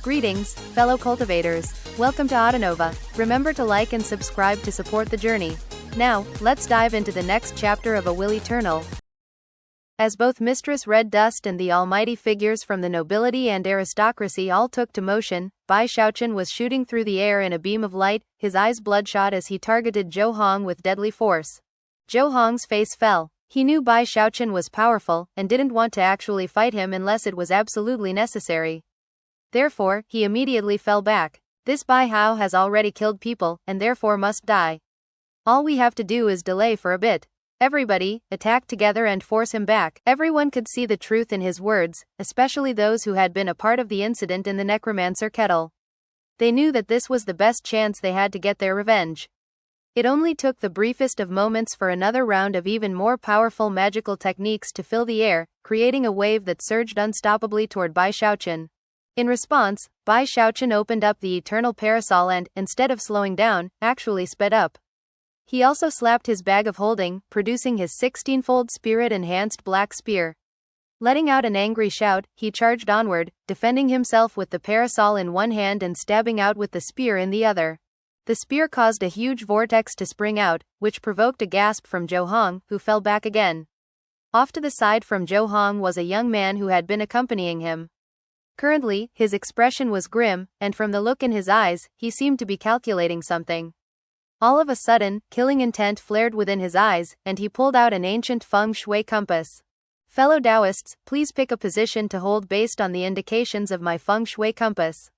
Greetings, fellow cultivators. Welcome to Autonova. Remember to like and subscribe to support the journey. Now, let's dive into the next chapter of A Will Eternal. As both Mistress Red Dust and the almighty figures from the nobility and aristocracy all took to motion, Bai Xiaochun was shooting through the air in a beam of light, his eyes bloodshot as he targeted Zhou Hong with deadly force. Zhou Hong's face fell. He knew Bai Xiaochun was powerful, and didn't want to actually fight him unless it was absolutely necessary. Therefore, he immediately fell back. This Bai Hao has already killed people, and therefore must die. All we have to do is delay for a bit. Everybody, attack together and force him back. Everyone could see the truth in his words, especially those who had been a part of the incident in the necromancer kettle. They knew that this was the best chance they had to get their revenge. It only took the briefest of moments for another round of even more powerful magical techniques to fill the air, creating a wave that surged unstoppably toward Bai Xiaochun. In response, Bai Xiaochun opened up the eternal parasol and, instead of slowing down, actually sped up. He also slapped his bag of holding, producing his 16-fold spirit-enhanced black spear. Letting out an angry shout, he charged onward, defending himself with the parasol in one hand and stabbing out with the spear in the other. The spear caused a huge vortex to spring out, which provoked a gasp from Zhou Hong, who fell back again. Off to the side from Zhou Hong was a young man who had been accompanying him. Currently, his expression was grim, and from the look in his eyes, he seemed to be calculating something. All of a sudden, killing intent flared within his eyes, and he pulled out an ancient feng shui compass. Fellow Taoists, please pick a position to hold based on the indications of my feng shui compass.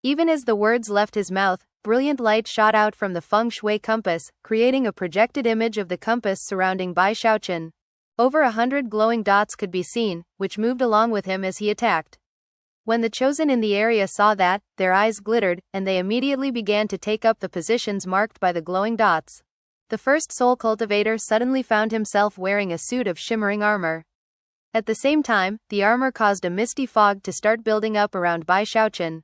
Even as the words left his mouth, brilliant light shot out from the feng shui compass, creating a projected image of the compass surrounding Bai Xiaochun. Over 100 glowing dots could be seen, which moved along with him as he attacked. When the chosen in the area saw that, their eyes glittered, and they immediately began to take up the positions marked by the glowing dots. The first soul cultivator suddenly found himself wearing a suit of shimmering armor. At the same time, the armor caused a misty fog to start building up around Bai Xiaochun.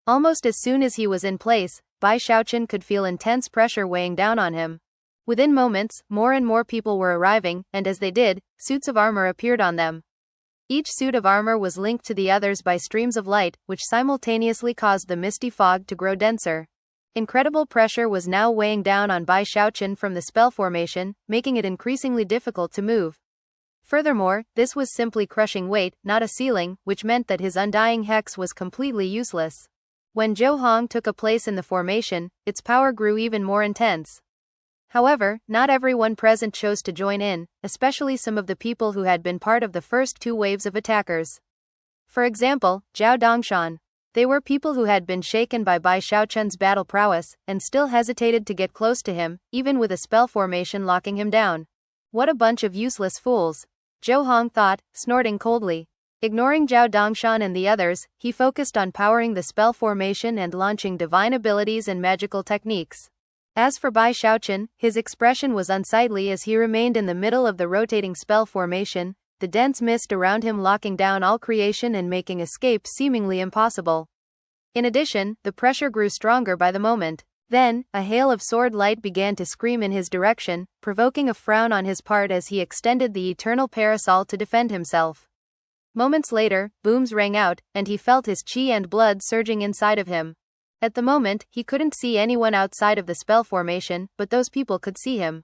Almost as soon as he was in place, Bai Xiaochun could feel intense pressure weighing down on him. Within moments, more and more people were arriving, and as they did, suits of armor appeared on them. Each suit of armor was linked to the others by streams of light, which simultaneously caused the misty fog to grow denser. Incredible pressure was now weighing down on Bai Xiaochun from the spell formation, making it increasingly difficult to move. Furthermore, this was simply crushing weight, not a ceiling, which meant that his undying hex was completely useless. When Zhou Hong took a place in the formation, its power grew even more intense. However, not everyone present chose to join in, especially some of the people who had been part of the first two waves of attackers. For example, Zhao Dongshan. They were people who had been shaken by Bai Xiaochun's battle prowess, and still hesitated to get close to him, even with a spell formation locking him down. What a bunch of useless fools, Zhou Hong thought, snorting coldly. Ignoring Zhao Dongshan and the others, he focused on powering the spell formation and launching divine abilities and magical techniques. As for Bai Xiaochun, his expression was unsightly as he remained in the middle of the rotating spell formation, the dense mist around him locking down all creation and making escape seemingly impossible. In addition, the pressure grew stronger by the moment. Then, a hail of sword light began to scream in his direction, provoking a frown on his part as he extended the eternal parasol to defend himself. Moments later, booms rang out, and he felt his chi and blood surging inside of him. At the moment, he couldn't see anyone outside of the spell formation, but those people could see him.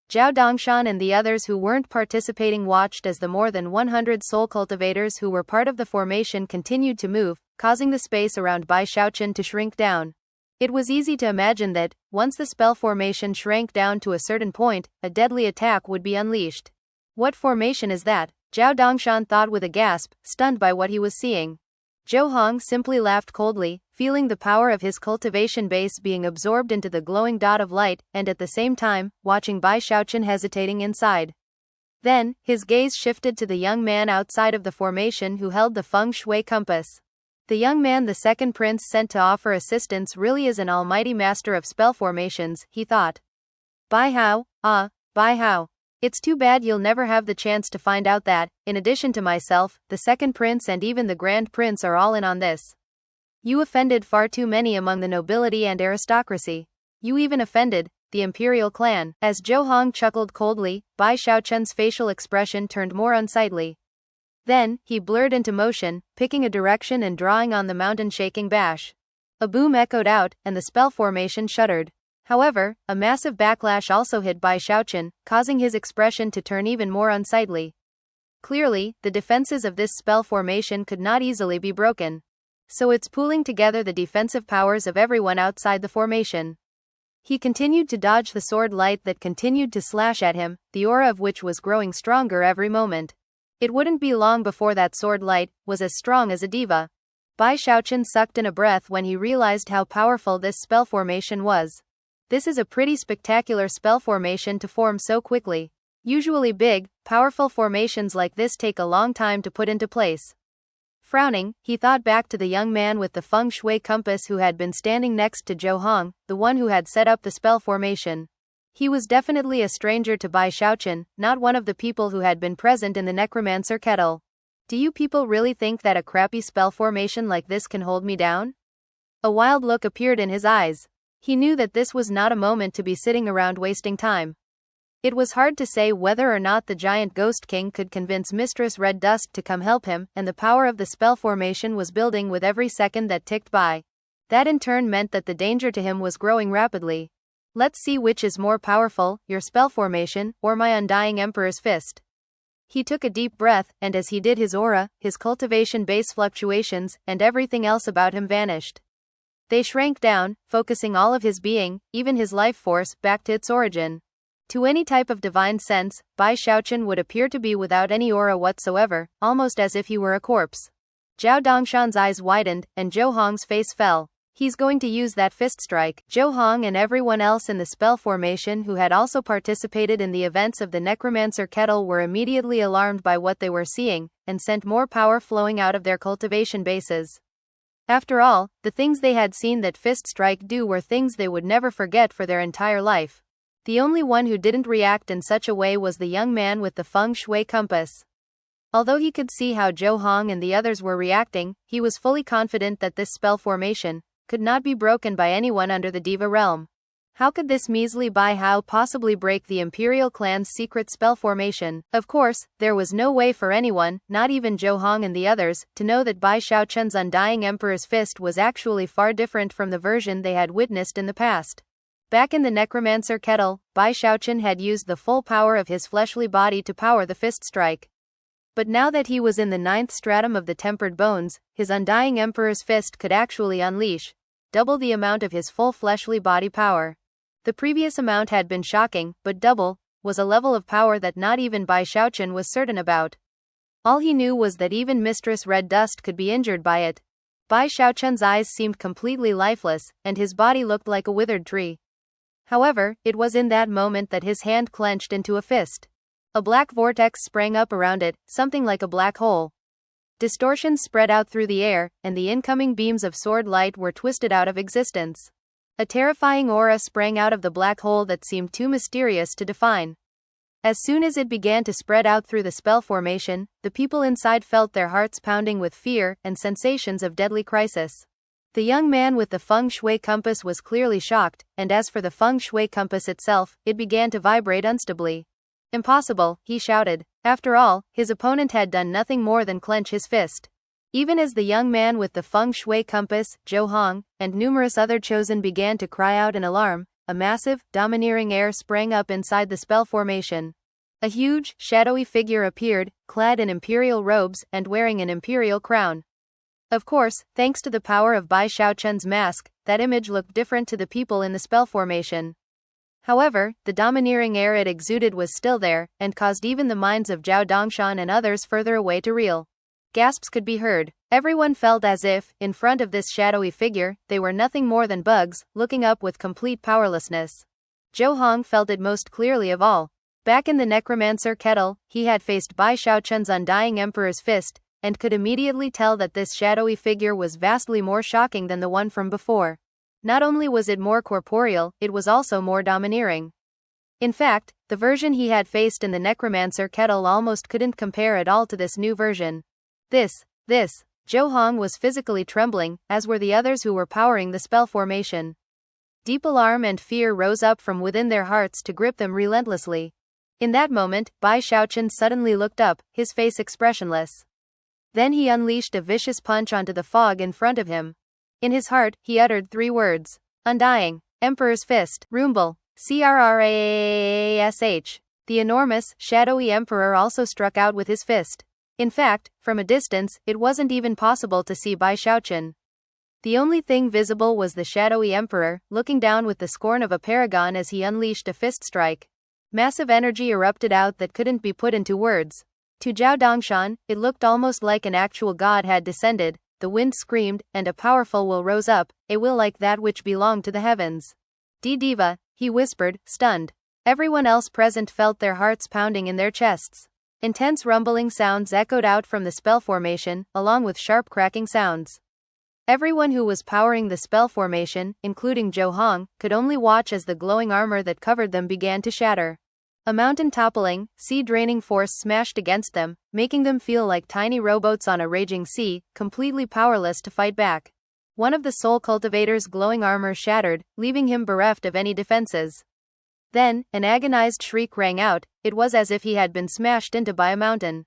Zhao Dongshan and the others who weren't participating watched as the more than 100 soul cultivators who were part of the formation continued to move, causing the space around Bai Xiaochun to shrink down. It was easy to imagine that, once the spell formation shrank down to a certain point, a deadly attack would be unleashed. What formation is that? Zhao Dongshan thought with a gasp, stunned by what he was seeing. Zhou Hong simply laughed coldly, feeling the power of his cultivation base being absorbed into the glowing dot of light, and at the same time, watching Bai Xiaochun hesitating inside. Then, his gaze shifted to the young man outside of the formation who held the feng shui compass. The young man the second prince sent to offer assistance really is an almighty master of spell formations, he thought. Bai Hao, Bai Hao. It's too bad you'll never have the chance to find out that, in addition to myself, the second prince and even the grand prince are all in on this. You offended far too many among the nobility and aristocracy. You even offended the imperial clan. As Zhou Hong chuckled coldly, Bai Xiaochun's facial expression turned more unsightly. Then, he blurred into motion, picking a direction and drawing on the mountain-shaking bash. A boom echoed out, and the spell formation shuddered. However, a massive backlash also hit Bai Xiaochun, causing his expression to turn even more unsightly. Clearly, the defenses of this spell formation could not easily be broken. So it's pooling together the defensive powers of everyone outside the formation. He continued to dodge the sword light that continued to slash at him, the aura of which was growing stronger every moment. It wouldn't be long before that sword light was as strong as a diva. Bai Xiaochun sucked in a breath when he realized how powerful this spell formation was. This is a pretty spectacular spell formation to form so quickly. Usually big, powerful formations like this take a long time to put into place. Frowning, he thought back to the young man with the feng shui compass who had been standing next to Zhou Hong, the one who had set up the spell formation. He was definitely a stranger to Bai Xiaochun, not one of the people who had been present in the necromancer kettle. Do you people really think that a crappy spell formation like this can hold me down? A wild look appeared in his eyes. He knew that this was not a moment to be sitting around wasting time. It was hard to say whether or not the giant Ghost King could convince Mistress Red Dust to come help him, and the power of the spell formation was building with every second that ticked by. That in turn meant that the danger to him was growing rapidly. Let's see which is more powerful, your spell formation, or my undying Emperor's Fist. He took a deep breath, and as he did his aura, his cultivation base fluctuations, and everything else about him vanished. They shrank down, focusing all of his being, even his life force, back to its origin. To any type of divine sense, Bai Xiaochun would appear to be without any aura whatsoever, almost as if he were a corpse. Zhao Dongshan's eyes widened, and Zhou Hong's face fell. He's going to use that fist strike. Zhou Hong and everyone else in the spell formation who had also participated in the events of the necromancer kettle were immediately alarmed by what they were seeing, and sent more power flowing out of their cultivation bases. After all, the things they had seen that fist strike do were things they would never forget for their entire life. The only one who didn't react in such a way was the young man with the feng shui compass. Although he could see how Zhou Hong and the others were reacting, he was fully confident that this spell formation could not be broken by anyone under the Diva realm. How could this measly Bai Hao possibly break the Imperial clan's secret spell formation? Of course, there was no way for anyone, not even Zhou Hong and the others, to know that Bai Xiaochun's undying Emperor's Fist was actually far different from the version they had witnessed in the past. Back in the necromancer kettle, Bai Xiaochun had used the full power of his fleshly body to power the fist strike. But now that he was in the 9th stratum of the tempered bones, his undying Emperor's Fist could actually unleash double the amount of his full fleshly body power. The previous amount had been shocking, but double was a level of power that not even Bai Xiaochun was certain about. All he knew was that even Mistress Red Dust could be injured by it. Bai Xiaochun's eyes seemed completely lifeless, and his body looked like a withered tree. However, it was in that moment that his hand clenched into a fist. A black vortex sprang up around it, something like a black hole. Distortions spread out through the air, and the incoming beams of sword light were twisted out of existence. A terrifying aura sprang out of the black hole that seemed too mysterious to define. As soon as it began to spread out through the spell formation, the people inside felt their hearts pounding with fear and sensations of deadly crisis. The young man with the feng shui compass was clearly shocked, and as for the feng shui compass itself, it began to vibrate unstably. Impossible, he shouted. After all, his opponent had done nothing more than clench his fist. Even as the young man with the feng shui compass, Zhou Hong, and numerous other chosen began to cry out in alarm, a massive, domineering air sprang up inside the spell formation. A huge, shadowy figure appeared, clad in imperial robes and wearing an imperial crown. Of course, thanks to the power of Bai Xiaochun's mask, that image looked different to the people in the spell formation. However, the domineering air it exuded was still there, and caused even the minds of Zhao Dongshan and others further away to reel. Gasps could be heard. Everyone felt as if, in front of this shadowy figure, they were nothing more than bugs, looking up with complete powerlessness. Zhou Hong felt it most clearly of all. Back in the necromancer kettle, he had faced Bai Xiaochun's undying Emperor's Fist, and could immediately tell that this shadowy figure was vastly more shocking than the one from before. Not only was it more corporeal, it was also more domineering. In fact, the version he had faced in the necromancer kettle almost couldn't compare at all to this new version. This. Zhou Hong was physically trembling, as were the others who were powering the spell formation. Deep alarm and fear rose up from within their hearts to grip them relentlessly. In that moment, Bai Xiaochun suddenly looked up, his face expressionless. Then he unleashed a vicious punch onto the fog in front of him. In his heart, he uttered 3 words. Undying. Emperor's Fist. Rumble. Craash. The enormous, shadowy emperor also struck out with his fist. In fact, from a distance, it wasn't even possible to see Bai Xiaochun. The only thing visible was the shadowy emperor, looking down with the scorn of a paragon as he unleashed a fist strike. Massive energy erupted out that couldn't be put into words. To Zhao Dongshan, it looked almost like an actual god had descended. The wind screamed, and a powerful will rose up, a will like that which belonged to the heavens. Diva, he whispered, stunned. Everyone else present felt their hearts pounding in their chests. Intense rumbling sounds echoed out from the spell formation, along with sharp cracking sounds. Everyone who was powering the spell formation, including Zhou Hong, could only watch as the glowing armor that covered them began to shatter. A mountain toppling, sea-draining force smashed against them, making them feel like tiny rowboats on a raging sea, completely powerless to fight back. One of the soul cultivator's glowing armor shattered, leaving him bereft of any defenses. Then, an agonized shriek rang out. It was as if he had been smashed into by a mountain.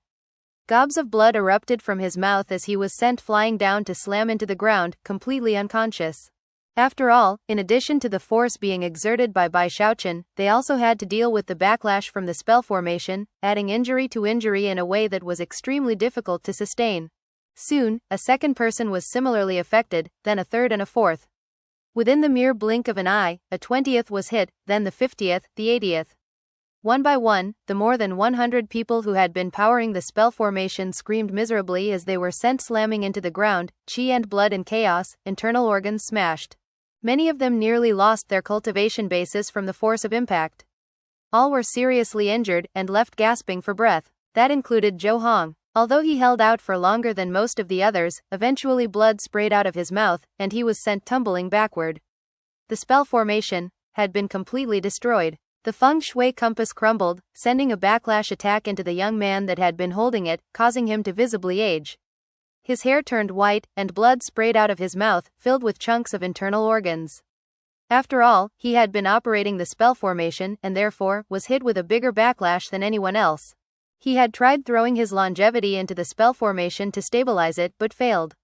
Gobs of blood erupted from his mouth as he was sent flying down to slam into the ground, completely unconscious. After all, in addition to the force being exerted by Bai Xiaochun, they also had to deal with the backlash from the spell formation, adding injury to injury in a way that was extremely difficult to sustain. Soon, a second person was similarly affected, then a third and a fourth. Within the mere blink of an eye, a 20th was hit, then the 50th, the 80th. One by one, the more than 100 people who had been powering the spell formation screamed miserably as they were sent slamming into the ground, chi and blood and chaos, internal organs smashed. Many of them nearly lost their cultivation bases from the force of impact. All were seriously injured and left gasping for breath. That included Zhou Hong. Although he held out for longer than most of the others, eventually blood sprayed out of his mouth, and he was sent tumbling backward. The spell formation had been completely destroyed. The feng shui compass crumbled, sending a backlash attack into the young man that had been holding it, causing him to visibly age. His hair turned white, and blood sprayed out of his mouth, filled with chunks of internal organs. After all, he had been operating the spell formation and therefore was hit with a bigger backlash than anyone else. He had tried throwing his longevity into the spell formation to stabilize it but failed.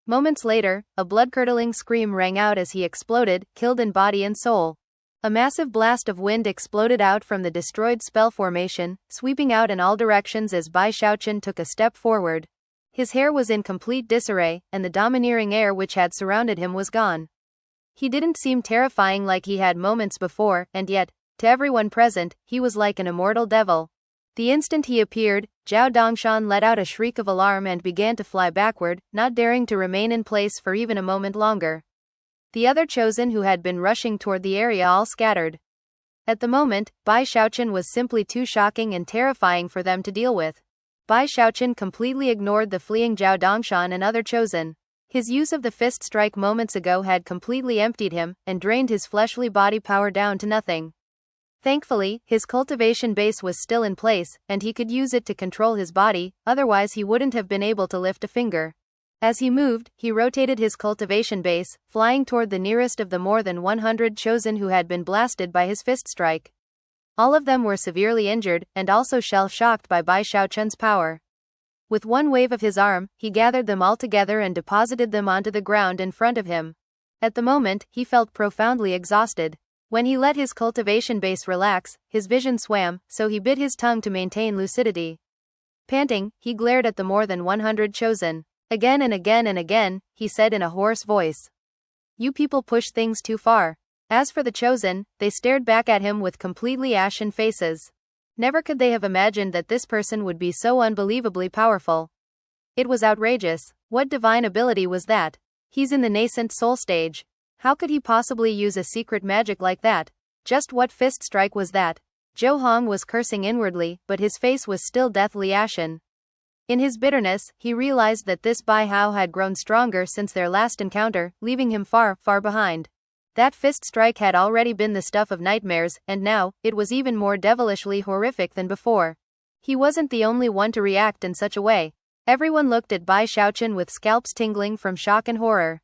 Moments later, a blood-curdling scream rang out as he exploded, killed in body and soul. A massive blast of wind exploded out from the destroyed spell formation, sweeping out in all directions as Bai Xiaochun took a step forward. His hair was in complete disarray, and the domineering air which had surrounded him was gone. He didn't seem terrifying like he had moments before, and yet, to everyone present, he was like an immortal devil. The instant he appeared, Zhao Dongshan let out a shriek of alarm and began to fly backward, not daring to remain in place for even a moment longer. The other chosen who had been rushing toward the area all scattered. At the moment, Bai Xiaochun was simply too shocking and terrifying for them to deal with. Bai Xiaochun completely ignored the fleeing Zhao Dongshan and other chosen. His use of the fist strike moments ago had completely emptied him, and drained his fleshly body power down to nothing. Thankfully, his cultivation base was still in place, and he could use it to control his body, otherwise he wouldn't have been able to lift a finger. As he moved, he rotated his cultivation base, flying toward the nearest of the more than 100 chosen who had been blasted by his fist strike. All of them were severely injured, and also shell-shocked by Bai Xiaochun's power. With one wave of his arm, he gathered them all together and deposited them onto the ground in front of him. At the moment, he felt profoundly exhausted. When he let his cultivation base relax, his vision swam, so he bit his tongue to maintain lucidity. Panting, he glared at the more than 100 chosen. Again and again and again, he said in a hoarse voice. You people push things too far. As for the chosen, they stared back at him with completely ashen faces. Never could they have imagined that this person would be so unbelievably powerful. It was outrageous. What divine ability was that? He's in the nascent soul stage. How could he possibly use a secret magic like that? Just what fist strike was that? Zhou Hong was cursing inwardly, but his face was still deathly ashen. In his bitterness, he realized that this Bai Hao had grown stronger since their last encounter, leaving him far, far behind. That fist strike had already been the stuff of nightmares, and now, it was even more devilishly horrific than before. He wasn't the only one to react in such a way. Everyone looked at Bai Xiaochun with scalps tingling from shock and horror.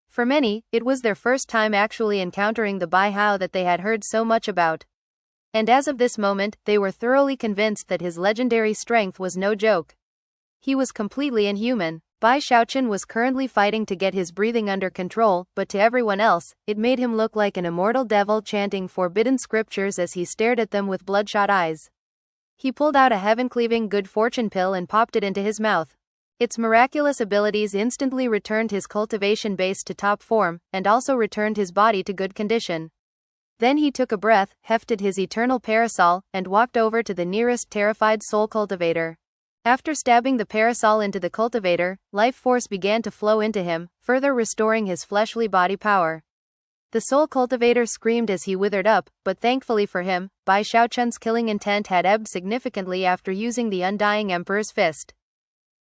For many, it was their first time actually encountering the Bai Hao that they had heard so much about. And as of this moment, they were thoroughly convinced that his legendary strength was no joke. He was completely inhuman. Bai Xiaochun was currently fighting to get his breathing under control, but to everyone else, it made him look like an immortal devil chanting forbidden scriptures as he stared at them with bloodshot eyes. He pulled out a heaven-cleaving good fortune pill and popped it into his mouth. Its miraculous abilities instantly returned his cultivation base to top form, and also returned his body to good condition. Then he took a breath, hefted his eternal parasol, and walked over to the nearest terrified soul cultivator. After stabbing the parasol into the cultivator, life force began to flow into him, further restoring his fleshly body power. The soul cultivator screamed as he withered up, but thankfully for him, Bai Xiaochun's killing intent had ebbed significantly after using the undying Emperor's fist.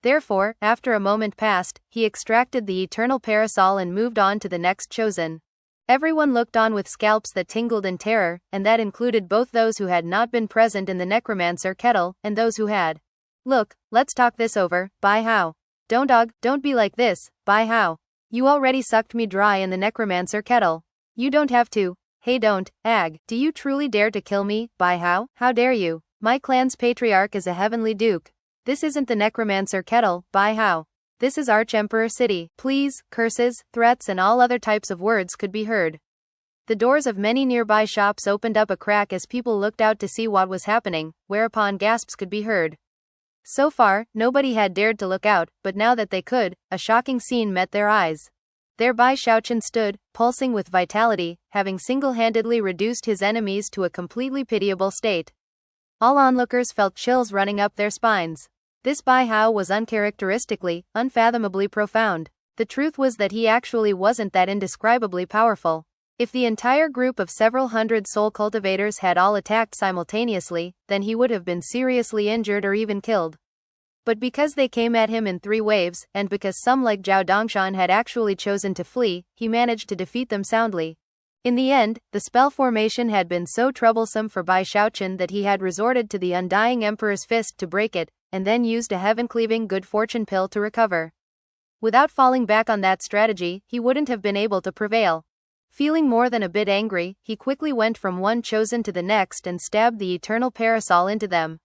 Therefore, after a moment passed, he extracted the eternal parasol and moved on to the next chosen. Everyone looked on with scalps that tingled in terror, and that included both those who had not been present in the necromancer kettle, and those who had. Look, let's talk this over, Bai Hao. Don't be like this, Bai Hao. You already sucked me dry in the necromancer kettle. You don't have to. Hey don't, ag. Do you truly dare to kill me, Bai Hao? How dare you? My clan's patriarch is a heavenly duke. This isn't the necromancer kettle, Bai Hao. This is Arch-Emperor City. Please, curses, threats and all other types of words could be heard. The doors of many nearby shops opened up a crack as people looked out to see what was happening, whereupon gasps could be heard. So far, nobody had dared to look out, but now that they could, a shocking scene met their eyes. There Bai Xiaochun stood, pulsing with vitality, having single-handedly reduced his enemies to a completely pitiable state. All onlookers felt chills running up their spines. This Bai Hao was uncharacteristically, unfathomably profound. The truth was that he actually wasn't that indescribably powerful. If the entire group of several hundred soul cultivators had all attacked simultaneously, then he would have been seriously injured or even killed. But because they came at him in 3 waves, and because some like Zhao Dongshan had actually chosen to flee, he managed to defeat them soundly. In the end, the spell formation had been so troublesome for Bai Xiaochun that he had resorted to the undying Emperor's fist to break it, and then used a heaven-cleaving good fortune pill to recover. Without falling back on that strategy, he wouldn't have been able to prevail. Feeling more than a bit angry, he quickly went from one chosen to the next and stabbed the eternal parasol into them.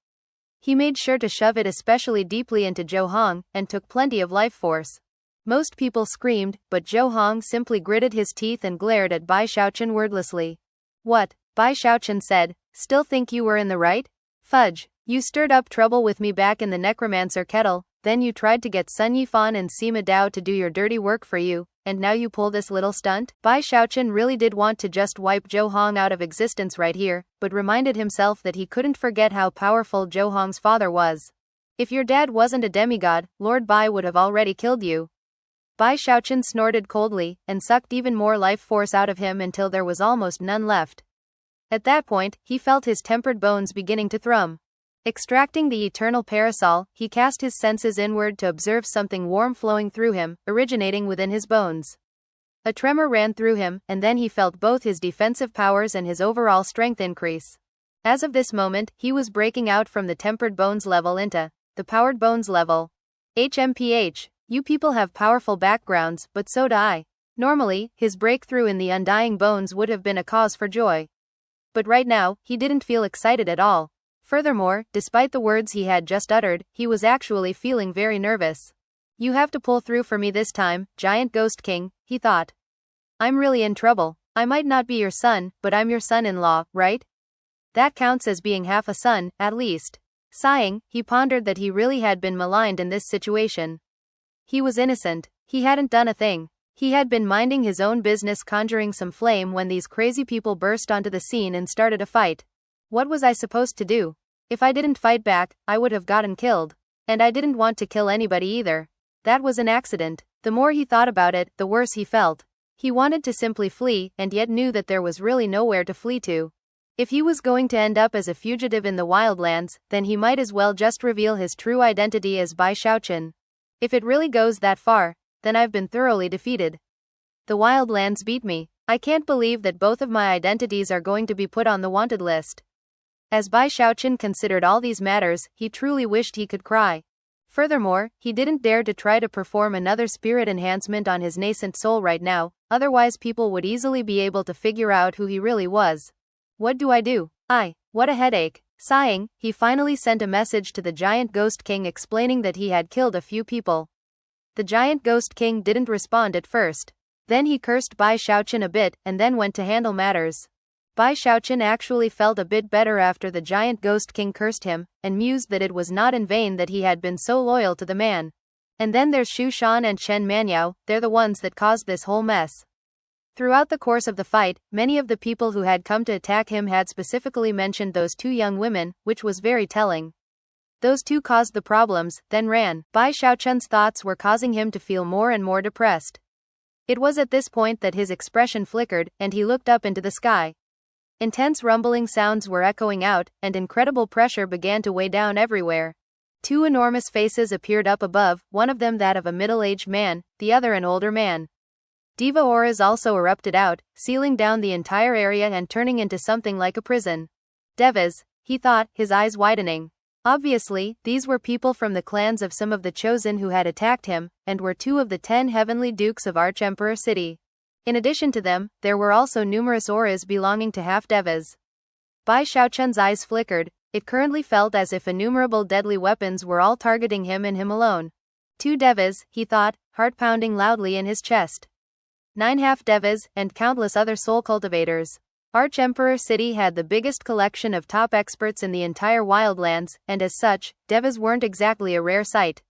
He made sure to shove it especially deeply into Zhou Hong, and took plenty of life force. Most people screamed, but Zhou Hong simply gritted his teeth and glared at Bai Xiaochun wordlessly. What? Bai Xiaochun said, still think you were in the right? Fudge. You stirred up trouble with me back in the necromancer kettle, then you tried to get Sun Yifan and Sima Dao to do your dirty work for you, and now you pull this little stunt? Bai Xiaochun really did want to just wipe Zhou Hong out of existence right here, but reminded himself that he couldn't forget how powerful Zhou Hong's father was. If your dad wasn't a demigod, Lord Bai would have already killed you. Bai Xiaochun snorted coldly, and sucked even more life force out of him until there was almost none left. At that point, he felt his tempered bones beginning to thrum. Extracting the eternal parasol, he cast his senses inward to observe something warm flowing through him, originating within his bones. A tremor ran through him, and then he felt both his defensive powers and his overall strength increase. As of this moment, he was breaking out from the tempered bones level into the powered bones level. HMPH. You people have powerful backgrounds, but so do I. Normally, his breakthrough in the undying bones would have been a cause for joy. But right now, he didn't feel excited at all. Furthermore, despite the words he had just uttered, he was actually feeling very nervous. You have to pull through for me this time, Giant Ghost King, he thought. I'm really in trouble. I might not be your son, but I'm your son-in-law, right? That counts as being half a son, at least. Sighing, he pondered that he really had been maligned in this situation. He was innocent. He hadn't done a thing. He had been minding his own business conjuring some flame when these crazy people burst onto the scene and started a fight. What was I supposed to do? If I didn't fight back, I would have gotten killed. And I didn't want to kill anybody either. That was an accident. The more he thought about it, the worse he felt. He wanted to simply flee, and yet knew that there was really nowhere to flee to. If he was going to end up as a fugitive in the Wildlands, then he might as well just reveal his true identity as Bai Xiaochun. If it really goes that far, then I've been thoroughly defeated. The Wildlands beat me. I can't believe that both of my identities are going to be put on the wanted list. As Bai Xiaochun considered all these matters, he truly wished he could cry. Furthermore, he didn't dare to try to perform another spirit enhancement on his nascent soul right now, otherwise people would easily be able to figure out who he really was. What do? What a headache. Sighing, he finally sent a message to the giant Ghost King explaining that he had killed a few people. The giant Ghost King didn't respond at first. Then he cursed Bai Xiaochun a bit, and then went to handle matters. Bai Xiaochun actually felt a bit better after the giant Ghost King cursed him, and mused that it was not in vain that he had been so loyal to the man. And then there's Xu Shan and Chen Manyao, they're the ones that caused this whole mess. Throughout the course of the fight, many of the people who had come to attack him had specifically mentioned those two young women, which was very telling. Those two caused the problems, then ran. Bai Xiaochun's thoughts were causing him to feel more and more depressed. It was at this point that his expression flickered, and he looked up into the sky. Intense rumbling sounds were echoing out, and incredible pressure began to weigh down everywhere. Two enormous faces appeared up above, one of them that of a middle-aged man, the other an older man. Diva auras also erupted out, sealing down the entire area and turning into something like a prison. Devas, he thought, his eyes widening. Obviously, these were people from the clans of some of the chosen who had attacked him, and were two of the 10 heavenly dukes of Archemperor City. In addition to them, there were also numerous auras belonging to half-devas. Bai Xiaochun's eyes flickered. It currently felt as if innumerable deadly weapons were all targeting him and him alone. 2 devas, he thought, heart pounding loudly in his chest. 9 half-devas, and countless other soul cultivators. Archemperor City had the biggest collection of top experts in the entire Wildlands, and as such, devas weren't exactly a rare sight.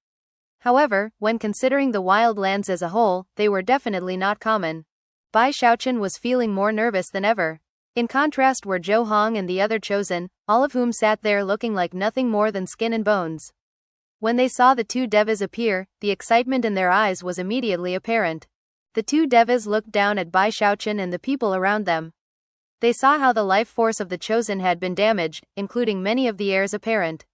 However, when considering the Wildlands as a whole, they were definitely not common. Bai Xiaochun was feeling more nervous than ever. In contrast were Zhou Hong and the other chosen, all of whom sat there looking like nothing more than skin and bones. When they saw the 2 devas appear, the excitement in their eyes was immediately apparent. The 2 devas looked down at Bai Xiaochun and the people around them. They saw how the life force of the chosen had been damaged, including many of the heirs apparent.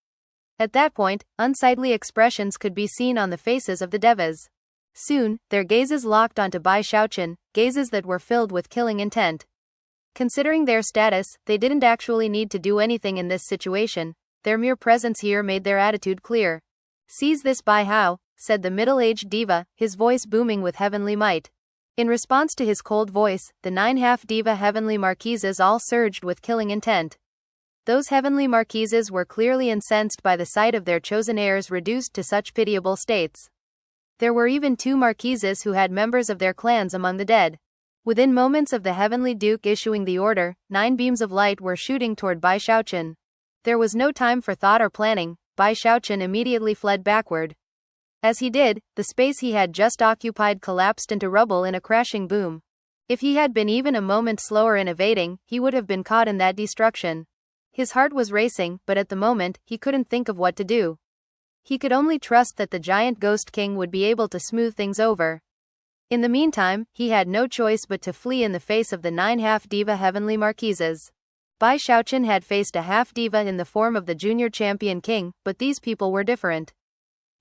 At that point, unsightly expressions could be seen on the faces of the devas. Soon, their gazes locked onto Bai Xiaochun, gazes that were filled with killing intent. Considering their status, they didn't actually need to do anything in this situation. Their mere presence here made their attitude clear. "Seize this Bai Hao," said the middle-aged diva, his voice booming with heavenly might. In response to his cold voice, the 9 half-diva heavenly marquises all surged with killing intent. Those heavenly marquises were clearly incensed by the sight of their chosen heirs reduced to such pitiable states. There were even 2 marquises who had members of their clans among the dead. Within moments of the heavenly duke issuing the order, 9 beams of light were shooting toward Bai Xiaochun. There was no time for thought or planning. Bai Xiaochun immediately fled backward. As he did, the space he had just occupied collapsed into rubble in a crashing boom. If he had been even a moment slower in evading, he would have been caught in that destruction. His heart was racing, but at the moment, he couldn't think of what to do. He could only trust that the giant Ghost King would be able to smooth things over. In the meantime, he had no choice but to flee in the face of the 9 half-diva heavenly marquises. Bai Xiaochun had faced a half-diva in the form of the junior champion king, but these people were different.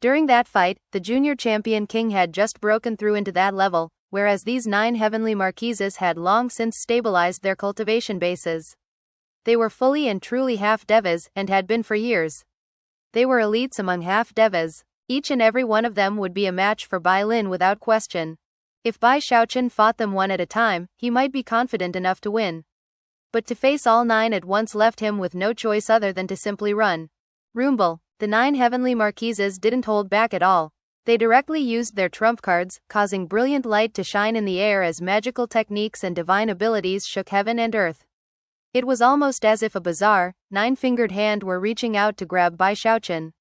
During that fight, the junior champion king had just broken through into that level, whereas these 9 heavenly marquises had long since stabilized their cultivation bases. They were fully and truly half-devas, and had been for years. They were elites among half-devas. Each and every one of them would be a match for Bai Lin without question. If Bai Xiaochun fought them one at a time, he might be confident enough to win. But to face all 9 at once left him with no choice other than to simply run. Rumble. The 9 heavenly marquises didn't hold back at all. They directly used their trump cards, causing brilliant light to shine in the air as magical techniques and divine abilities shook heaven and earth. It was almost as if a bizarre, 9-fingered hand were reaching out to grab Bai Xiaochun.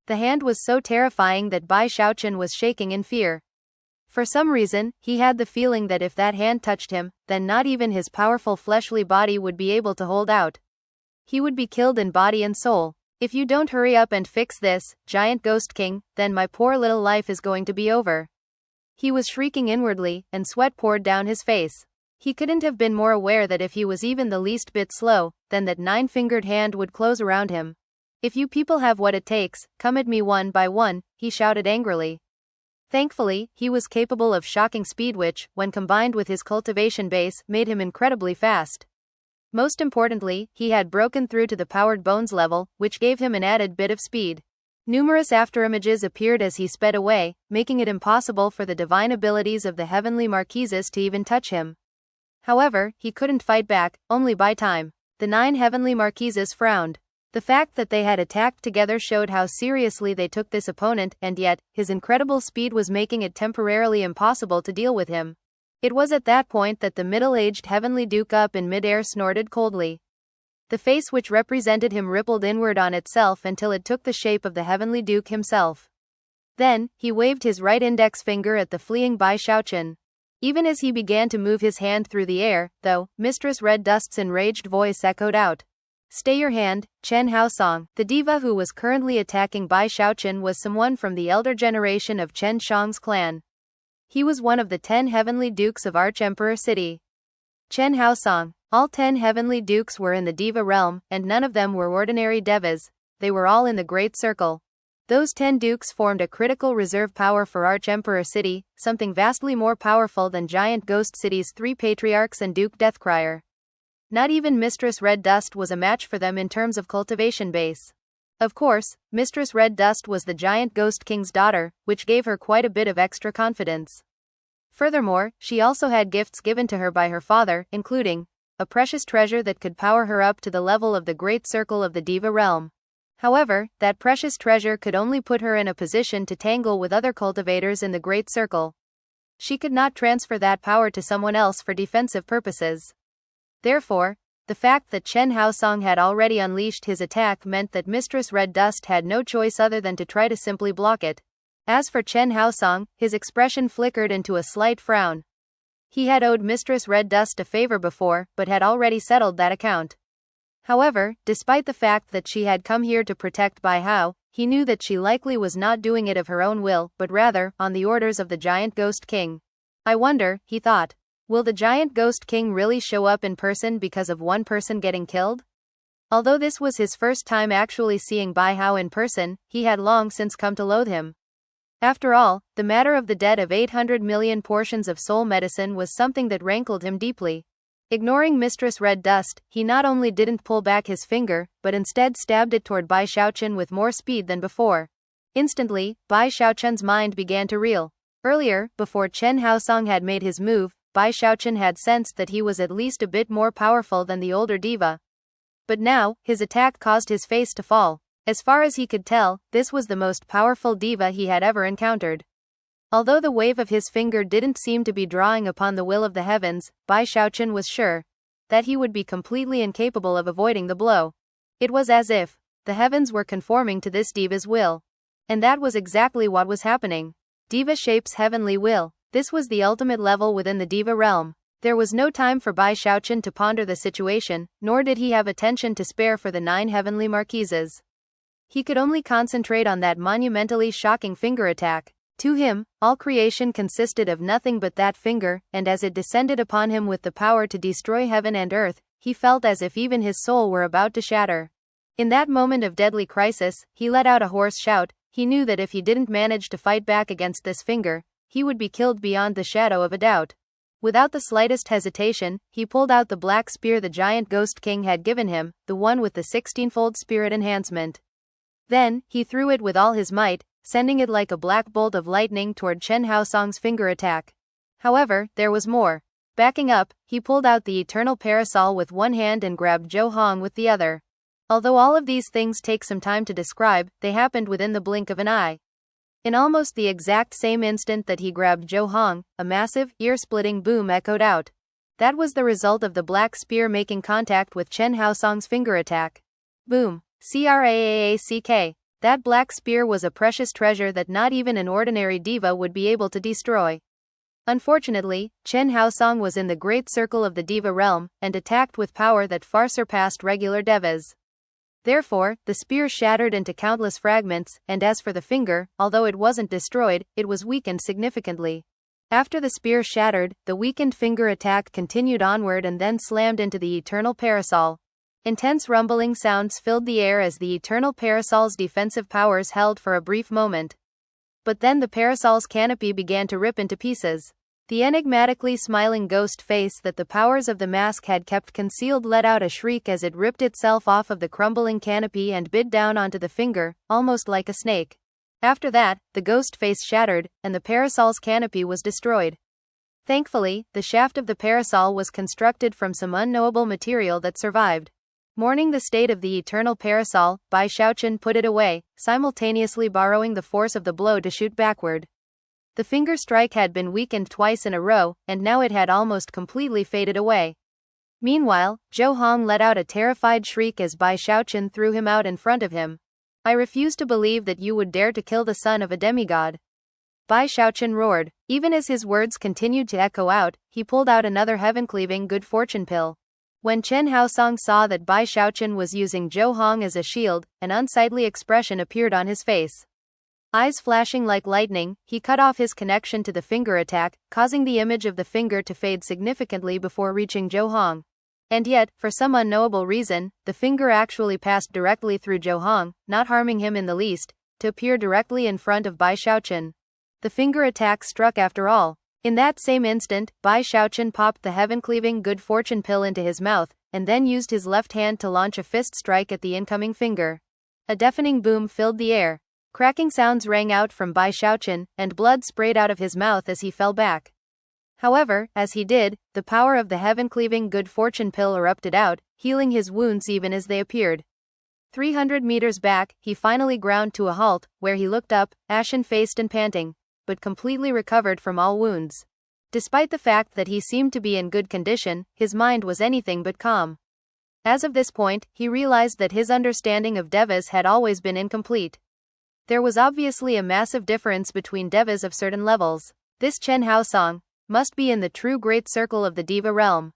The hand was so terrifying that Bai Xiaochun was shaking in fear. For some reason, he had the feeling that if that hand touched him, then not even his powerful fleshly body would be able to hold out. He would be killed in body and soul. "If you don't hurry up and fix this, giant Ghost King, then my poor little life is going to be over." He was shrieking inwardly, and sweat poured down his face. He couldn't have been more aware that if he was even the least bit slow, then that 9-fingered hand would close around him. "If you people have what it takes, come at me one by one," he shouted angrily. Thankfully, he was capable of shocking speed which, when combined with his cultivation base, made him incredibly fast. Most importantly, he had broken through to the powered bones level, which gave him an added bit of speed. Numerous afterimages appeared as he sped away, making it impossible for the divine abilities of the heavenly marquises to even touch him. However, he couldn't fight back, only by time. The 9 heavenly marquises frowned. The fact that they had attacked together showed how seriously they took this opponent, and yet, his incredible speed was making it temporarily impossible to deal with him. It was at that point that the middle-aged Heavenly Duke up in mid-air snorted coldly. The face which represented him rippled inward on itself until it took the shape of the Heavenly Duke himself. Then, he waved his right index finger at the fleeing Bai Xiaochun. Even as he began to move his hand through the air, though, Mistress Red Dust's enraged voice echoed out. "Stay your hand, Chen Haosong." The diva who was currently attacking Bai Xiaochun was someone from the elder generation of Chen Shang's clan. He was one of the 10 Heavenly Dukes of Arch-Emperor City. Chen Haosong. All 10 Heavenly Dukes were in the diva realm, and none of them were ordinary devas. They were all in the Great Circle. Those 10 dukes formed a critical reserve power for Arch-Emperor City, something vastly more powerful than Giant Ghost City's 3 patriarchs and Duke Deathcrier. Not even Mistress Red Dust was a match for them in terms of cultivation base. Of course, Mistress Red Dust was the Giant Ghost King's daughter, which gave her quite a bit of extra confidence. Furthermore, she also had gifts given to her by her father, including a precious treasure that could power her up to the level of the Great Circle of the Diva realm. However, that precious treasure could only put her in a position to tangle with other cultivators in the Great Circle. She could not transfer that power to someone else for defensive purposes. Therefore, the fact that Chen Haosong had already unleashed his attack meant that Mistress Red Dust had no choice other than to try to simply block it. As for Chen Haosong, his expression flickered into a slight frown. He had owed Mistress Red Dust a favor before, but had already settled that account. However, despite the fact that she had come here to protect Bai Hao, he knew that she likely was not doing it of her own will, but rather, on the orders of the Giant Ghost King. I wonder, he thought. Will the Giant Ghost King really show up in person because of one person getting killed? Although this was his first time actually seeing Bai Hao in person, he had long since come to loathe him. After all, the matter of the debt of 800 million portions of soul medicine was something that rankled him deeply. Ignoring Mistress Red Dust, he not only didn't pull back his finger, but instead stabbed it toward Bai Xiaochun with more speed than before. Instantly, Bai Xiaochun's mind began to reel. Earlier, before Chen Haosong had made his move, Bai Xiaochun had sensed that he was at least a bit more powerful than the older diva. But now, his attack caused his face to fall. As far as he could tell, this was the most powerful diva he had ever encountered. Although the wave of his finger didn't seem to be drawing upon the will of the heavens, Bai Xiaochun was sure that he would be completely incapable of avoiding the blow. It was as if the heavens were conforming to this diva's will. And that was exactly what was happening. Diva shapes heavenly will. This was the ultimate level within the diva realm. There was no time for Bai Xiaochun to ponder the situation, nor did he have attention to spare for the 9 heavenly marquises. He could only concentrate on that monumentally shocking finger attack. To him, all creation consisted of nothing but that finger, and as it descended upon him with the power to destroy heaven and earth, he felt as if even his soul were about to shatter. In that moment of deadly crisis, he let out a hoarse shout. He knew that if he didn't manage to fight back against this finger, he would be killed beyond the shadow of a doubt. Without the slightest hesitation, he pulled out the black spear the Giant Ghost King had given him, the one with the 16-fold spirit enhancement. Then, he threw it with all his might, sending it like a black bolt of lightning toward Chen Haosong's finger attack. However, there was more. Backing up, he pulled out the eternal parasol with one hand and grabbed Zhou Hong with the other. Although all of these things take some time to describe, they happened within the blink of an eye. In almost the exact same instant that he grabbed Zhou Hong, a massive, ear-splitting boom echoed out. That was the result of the black spear making contact with Chen Haosong's finger attack. Boom. Crack. That black spear was a precious treasure that not even an ordinary diva would be able to destroy. Unfortunately, Chen Haosong was in the great circle of the diva realm, and attacked with power that far surpassed regular devas. Therefore, the spear shattered into countless fragments, and as for the finger, although it wasn't destroyed, it was weakened significantly. After the spear shattered, the weakened finger attack continued onward and then slammed into the eternal parasol. Intense rumbling sounds filled the air as the eternal parasol's defensive powers held for a brief moment. But then the parasol's canopy began to rip into pieces. The enigmatically smiling ghost face that the powers of the mask had kept concealed let out a shriek as it ripped itself off of the crumbling canopy and bit down onto the finger, almost like a snake. After that, the ghost face shattered, and the parasol's canopy was destroyed. Thankfully, the shaft of the parasol was constructed from some unknowable material that survived. Mourning the state of the eternal parasol, Bai Xiaochun put it away, simultaneously borrowing the force of the blow to shoot backward. The finger strike had been weakened twice in a row, and now it had almost completely faded away. Meanwhile, Zhou Hong let out a terrified shriek as Bai Xiaochun threw him out in front of him. I refuse to believe that you would dare to kill the son of a demigod. Bai Xiaochun roared. Even as his words continued to echo out, he pulled out another heaven-cleaving good fortune pill. When Chen Haosong saw that Bai Xiaochun was using Zhou Hong as a shield, an unsightly expression appeared on his face. Eyes flashing like lightning, he cut off his connection to the finger attack, causing the image of the finger to fade significantly before reaching Zhou Hong. And yet, for some unknowable reason, the finger actually passed directly through Zhou Hong, not harming him in the least, to appear directly in front of Bai Xiaochun. The finger attack struck after all. In that same instant, Bai Xiaochun popped the heaven-cleaving good fortune pill into his mouth, and then used his left hand to launch a fist strike at the incoming finger. A deafening boom filled the air. Cracking sounds rang out from Bai Xiaochun, and blood sprayed out of his mouth as he fell back. However, as he did, the power of the heaven-cleaving good fortune pill erupted out, healing his wounds even as they appeared. 300 meters back, he finally ground to a halt, where he looked up, ashen-faced and panting, but completely recovered from all wounds. Despite the fact that he seemed to be in good condition, his mind was anything but calm. As of this point, he realized that his understanding of devas had always been incomplete. There was obviously a massive difference between devas of certain levels. This Chen Haosong must be in the true great circle of the diva realm.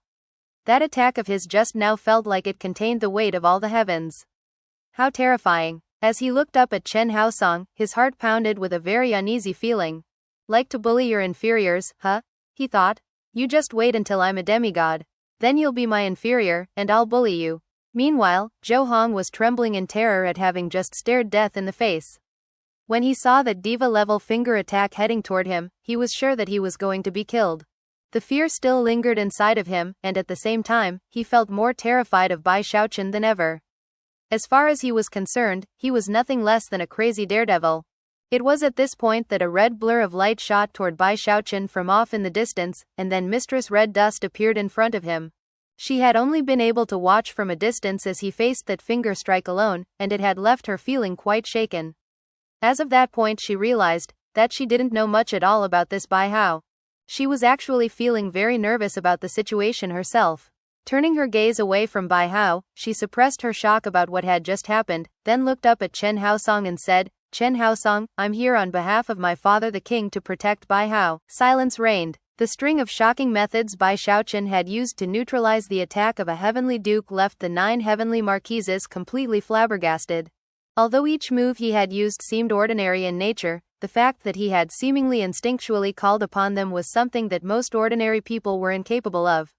That attack of his just now felt like it contained the weight of all the heavens. How terrifying. As he looked up at Chen Haosong, his heart pounded with a very uneasy feeling. Like to bully your inferiors, huh? He thought. You just wait until I'm a demigod. Then you'll be my inferior, and I'll bully you. Meanwhile, Zhou Hong was trembling in terror at having just stared death in the face. When he saw that diva-level finger attack heading toward him, he was sure that he was going to be killed. The fear still lingered inside of him, and at the same time, he felt more terrified of Bai Xiaochun than ever. As far as he was concerned, he was nothing less than a crazy daredevil. It was at this point that a red blur of light shot toward Bai Xiaochun from off in the distance, and then Mistress Red Dust appeared in front of him. She had only been able to watch from a distance as he faced that finger strike alone, and it had left her feeling quite shaken. As of that point she realized that she didn't know much at all about this Bai Hao. She was actually feeling very nervous about the situation herself. Turning her gaze away from Bai Hao, she suppressed her shock about what had just happened, then looked up at Chen Haosong and said, Chen Haosong, I'm here on behalf of my father the king to protect Bai Hao. Silence reigned. The string of shocking methods Bai Xiaochun had used to neutralize the attack of a heavenly duke left the 9 heavenly marquises completely flabbergasted. Although each move he had used seemed ordinary in nature, the fact that he had seemingly instinctually called upon them was something that most ordinary people were incapable of.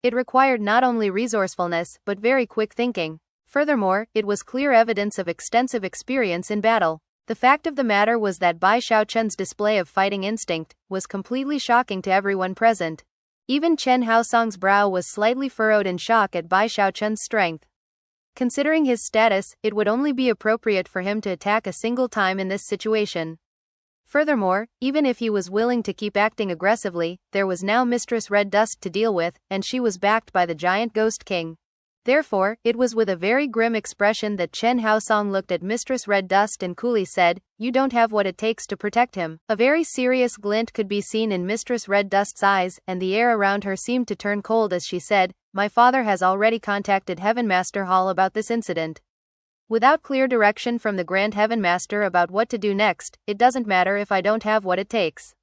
It required not only resourcefulness, but very quick thinking. Furthermore, it was clear evidence of extensive experience in battle. The fact of the matter was that Bai Xiaochun's display of fighting instinct was completely shocking to everyone present. Even Chen Haosong's brow was slightly furrowed in shock at Bai Xiaochun's strength. Considering his status, it would only be appropriate for him to attack a single time in this situation. Furthermore, even if he was willing to keep acting aggressively, there was now Mistress Red Dust to deal with, and she was backed by the giant Ghost King. Therefore, it was with a very grim expression that Chen Haosong looked at Mistress Red Dust and coolly said, You don't have what it takes to protect him. A very serious glint could be seen in Mistress Red Dust's eyes, and the air around her seemed to turn cold as she said, My father has already contacted Heaven Master Hall about this incident. Without clear direction from the Grand Heaven Master about what to do next, it doesn't matter if I don't have what it takes.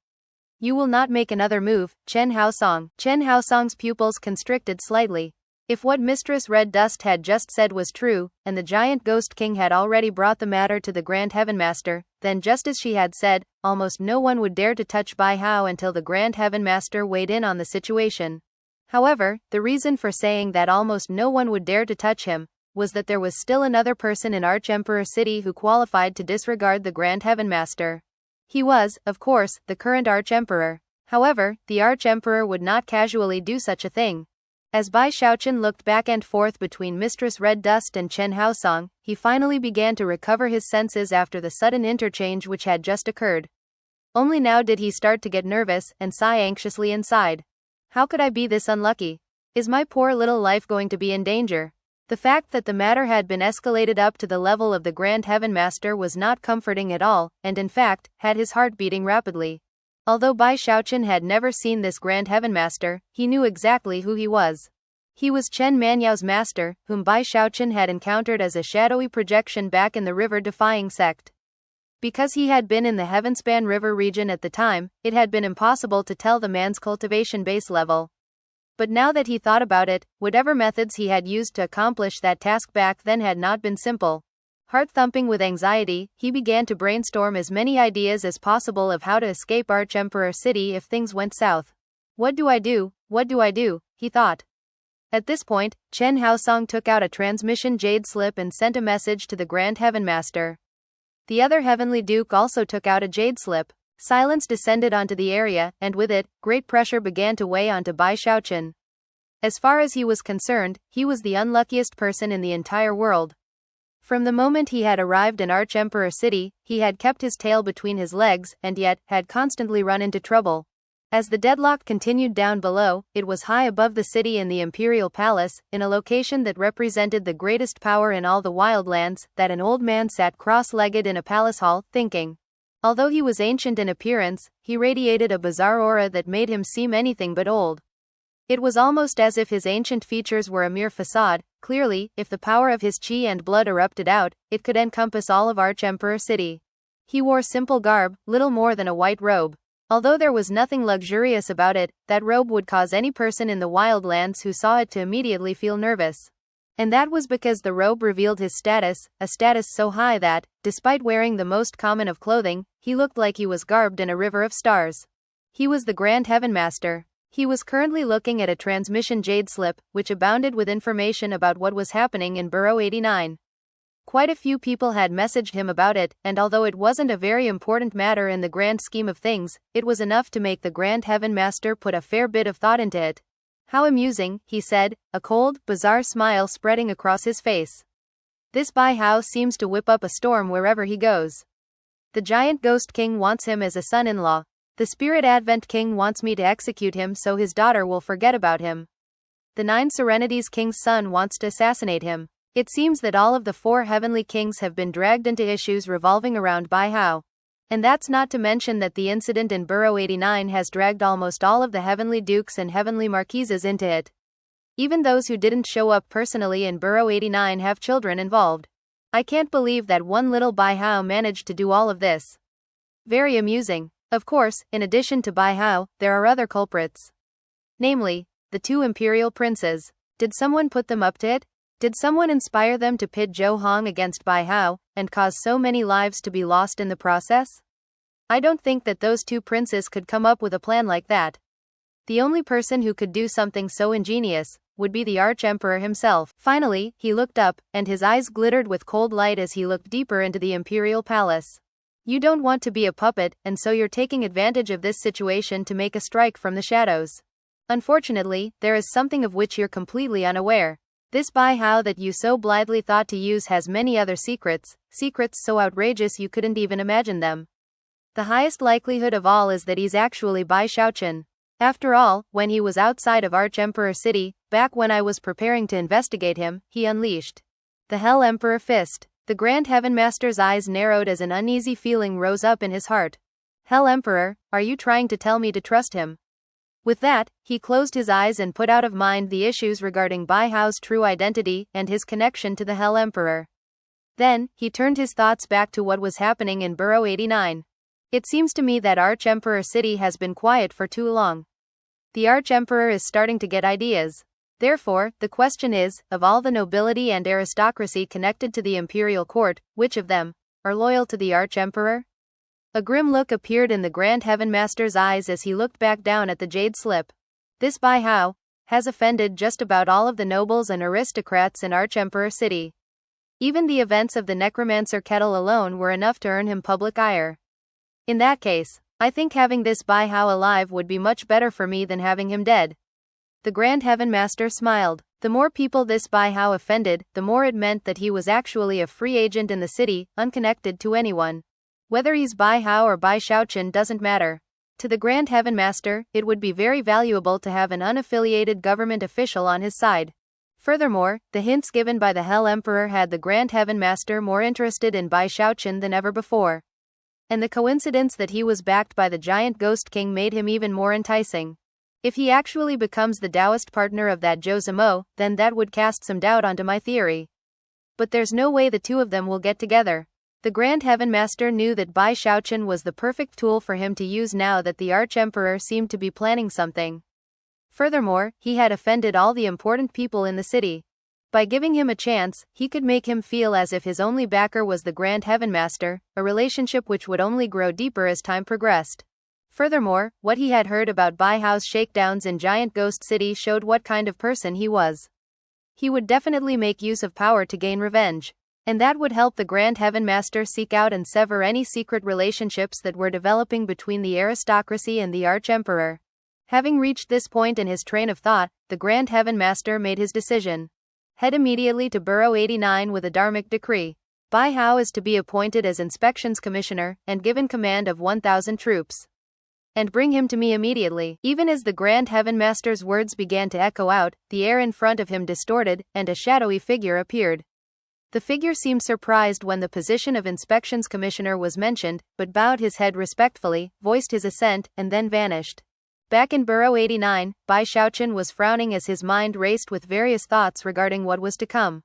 You will not make another move, Chen Haosong. Chen Haosong's pupils constricted slightly. If what Mistress Red Dust had just said was true, and the giant Ghost King had already brought the matter to the Grand Heaven Master, then just as she had said, almost no one would dare to touch Bai Hao until the Grand Heaven Master weighed in on the situation. However, the reason for saying that almost no one would dare to touch him was that there was still another person in Archemperor City who qualified to disregard the Grand Heaven Master. He was, of course, the current Archemperor. However, the Archemperor would not casually do such a thing. As Bai Xiaochun looked back and forth between Mistress Red Dust and Chen Haosong, he finally began to recover his senses after the sudden interchange which had just occurred. Only now did he start to get nervous and sigh anxiously inside. How could I be this unlucky? Is my poor little life going to be in danger? The fact that the matter had been escalated up to the level of the Grand Heaven Master was not comforting at all, and in fact, had his heart beating rapidly. Although Bai Xiaochun had never seen this Grand Heaven Master, he knew exactly who he was. He was Chen Manyao's master, whom Bai Xiaochun had encountered as a shadowy projection back in the river-defying sect. Because he had been in the Heavenspan River region at the time, it had been impossible to tell the man's cultivation base level. But now that he thought about it, whatever methods he had used to accomplish that task back then had not been simple. Heart-thumping with anxiety, he began to brainstorm as many ideas as possible of how to escape Archemperor City if things went south. What do I do? What do I do? He thought. At this point, Chen Haosong took out a transmission jade slip and sent a message to the Grand Heaven Master. The other Heavenly Duke also took out a jade slip. Silence descended onto the area, and with it, great pressure began to weigh onto Bai Xiaochun. As far as he was concerned, he was the unluckiest person in the entire world. From the moment he had arrived in Archemperor City, he had kept his tail between his legs, and yet, had constantly run into trouble. As the deadlock continued down below, it was high above the city in the Imperial Palace, in a location that represented the greatest power in all the Wildlands, that an old man sat cross-legged in a palace hall, thinking. Although he was ancient in appearance, he radiated a bizarre aura that made him seem anything but old. It was almost as if his ancient features were a mere facade. Clearly, if the power of his qi and blood erupted out, it could encompass all of Archemperor City. He wore simple garb, little more than a white robe. Although there was nothing luxurious about it, that robe would cause any person in the Wildlands who saw it to immediately feel nervous. And that was because the robe revealed his status, a status so high that, despite wearing the most common of clothing, he looked like he was garbed in a river of stars. He was the Grand Heaven Master. He was currently looking at a transmission jade slip, which abounded with information about what was happening in Burrow 89. Quite a few people had messaged him about it, and although it wasn't a very important matter in the grand scheme of things, it was enough to make the Grand Heaven Master put a fair bit of thought into it. How amusing, he said, a cold, bizarre smile spreading across his face. This Bai Hao seems to whip up a storm wherever he goes. The giant ghost king wants him as a son-in-law. The spirit Advent king wants me to execute him so his daughter will forget about him. The Nine Serenities king's son wants to assassinate him. It seems that all of the four heavenly kings have been dragged into issues revolving around Bai Hao. And that's not to mention that the incident in Burrow 89 has dragged almost all of the heavenly dukes and heavenly marquises into it. Even those who didn't show up personally in Burrow 89 have children involved. I can't believe that one little Bai Hao managed to do all of this. Very amusing. Of course, in addition to Bai Hao, there are other culprits. Namely, the two imperial princes. Did someone put them up to it? Did someone inspire them to pit Zhou Hong against Bai Hao, and cause so many lives to be lost in the process? I don't think that those two princes could come up with a plan like that. The only person who could do something so ingenious would be the Archemperor himself. Finally, he looked up, and his eyes glittered with cold light as he looked deeper into the Imperial Palace. You don't want to be a puppet, and so you're taking advantage of this situation to make a strike from the shadows. Unfortunately, there is something of which you're completely unaware. This Bai Hao that you so blithely thought to use has many other secrets so outrageous you couldn't even imagine them. The highest likelihood of all is that he's actually Bai Xiaochun. After all, when he was outside of Archemperor City, back when I was preparing to investigate him, he unleashed the Hell Emperor Fist. The Grand Heaven Master's eyes narrowed as an uneasy feeling rose up in his heart. Hell Emperor, are you trying to tell me to trust him? With that, he closed his eyes and put out of mind the issues regarding Bai Hao's true identity and his connection to the Hell Emperor. Then, he turned his thoughts back to what was happening in Burrow 89. It seems to me that Archemperor City has been quiet for too long. The Archemperor is starting to get ideas. Therefore, the question is, of all the nobility and aristocracy connected to the imperial court, which of them are loyal to the Archemperor? A grim look appeared in the Grand Heaven Master's eyes as he looked back down at the jade slip. This Bai Hao has offended just about all of the nobles and aristocrats in Archemperor City. Even the events of the necromancer kettle alone were enough to earn him public ire. In that case, I think having this Bai Hao alive would be much better for me than having him dead. The Grand Heaven Master smiled. The more people this Bai Hao offended, the more it meant that he was actually a free agent in the city, unconnected to anyone. Whether he's Bai Hao or Bai Xiaochun doesn't matter. To the Grand Heaven Master, it would be very valuable to have an unaffiliated government official on his side. Furthermore, the hints given by the Hell Emperor had the Grand Heaven Master more interested in Bai Xiaochun than ever before. And the coincidence that he was backed by the giant Ghost King made him even more enticing. If he actually becomes the Taoist partner of that Zhou Zimo, then that would cast some doubt onto my theory. But there's no way the two of them will get together. The Grand Heaven Master knew that Bai Xiaochun was the perfect tool for him to use now that the Arch-Emperor seemed to be planning something. Furthermore, he had offended all the important people in the city. By giving him a chance, he could make him feel as if his only backer was the Grand Heaven Master, a relationship which would only grow deeper as time progressed. Furthermore, what he had heard about Bai Hao's shakedowns in Giant Ghost City showed what kind of person he was. He would definitely make use of power to gain revenge. And that would help the Grand Heaven Master seek out and sever any secret relationships that were developing between the aristocracy and the Arch-Emperor. Having reached this point in his train of thought, the Grand Heaven Master made his decision. Head immediately to Burrow 89 with a dharmic decree. Bai Hao is to be appointed as Inspections Commissioner, and given command of 1,000 troops. And bring him to me immediately. Even as the Grand Heaven Master's words began to echo out, the air in front of him distorted, and a shadowy figure appeared. The figure seemed surprised when the position of Inspections Commissioner was mentioned, but bowed his head respectfully, voiced his assent, and then vanished. Back in Burrow 89, Bai Xiaochun was frowning as his mind raced with various thoughts regarding what was to come.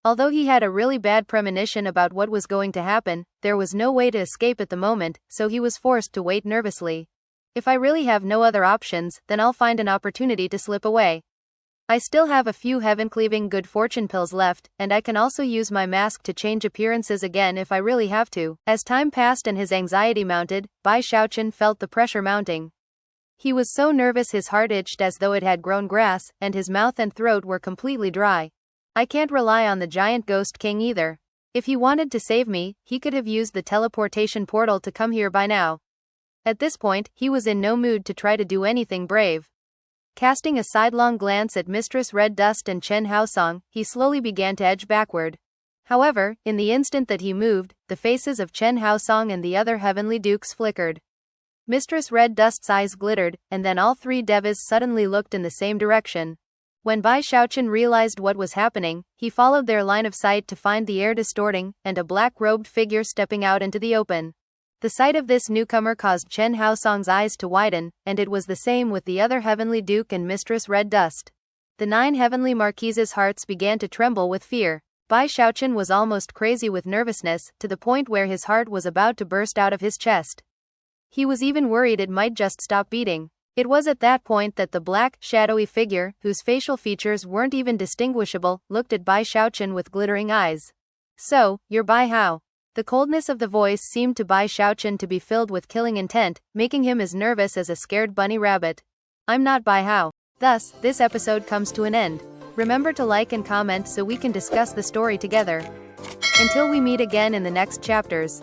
Although he had a really bad premonition about what was going to happen, there was no way to escape at the moment, so he was forced to wait nervously. If I really have no other options, then I'll find an opportunity to slip away. I still have a few heaven-cleaving good fortune pills left, and I can also use my mask to change appearances again if I really have to. As time passed and his anxiety mounted, Bai Xiaochun felt the pressure mounting. He was so nervous his heart itched as though it had grown grass, and his mouth and throat were completely dry. I can't rely on the giant Ghost King either. If he wanted to save me, he could have used the teleportation portal to come here by now. At this point, he was in no mood to try to do anything brave. Casting a sidelong glance at Mistress Red Dust and Chen Haosong, he slowly began to edge backward. However, in the instant that he moved, the faces of Chen Haosong and the other heavenly dukes flickered. Mistress Red Dust's eyes glittered, and then all three devas suddenly looked in the same direction. When Bai Xiaochun realized what was happening, he followed their line of sight to find the air distorting, and a black-robed figure stepping out into the open. The sight of this newcomer caused Chen Haosong's eyes to widen, and it was the same with the other heavenly duke and Mistress Red Dust. The 9 heavenly marquises' hearts began to tremble with fear. Bai Xiaochun was almost crazy with nervousness, to the point where his heart was about to burst out of his chest. He was even worried it might just stop beating. It was at that point that the black, shadowy figure, whose facial features weren't even distinguishable, looked at Bai Xiaochun with glittering eyes. "So, you're Bai Hao." The coldness of the voice seemed to Bai Xiaochun to be filled with killing intent, making him as nervous as a scared bunny rabbit. "I'm not Bai Hao." Thus, this episode comes to an end. Remember to like and comment so we can discuss the story together. Until we meet again in the next chapters.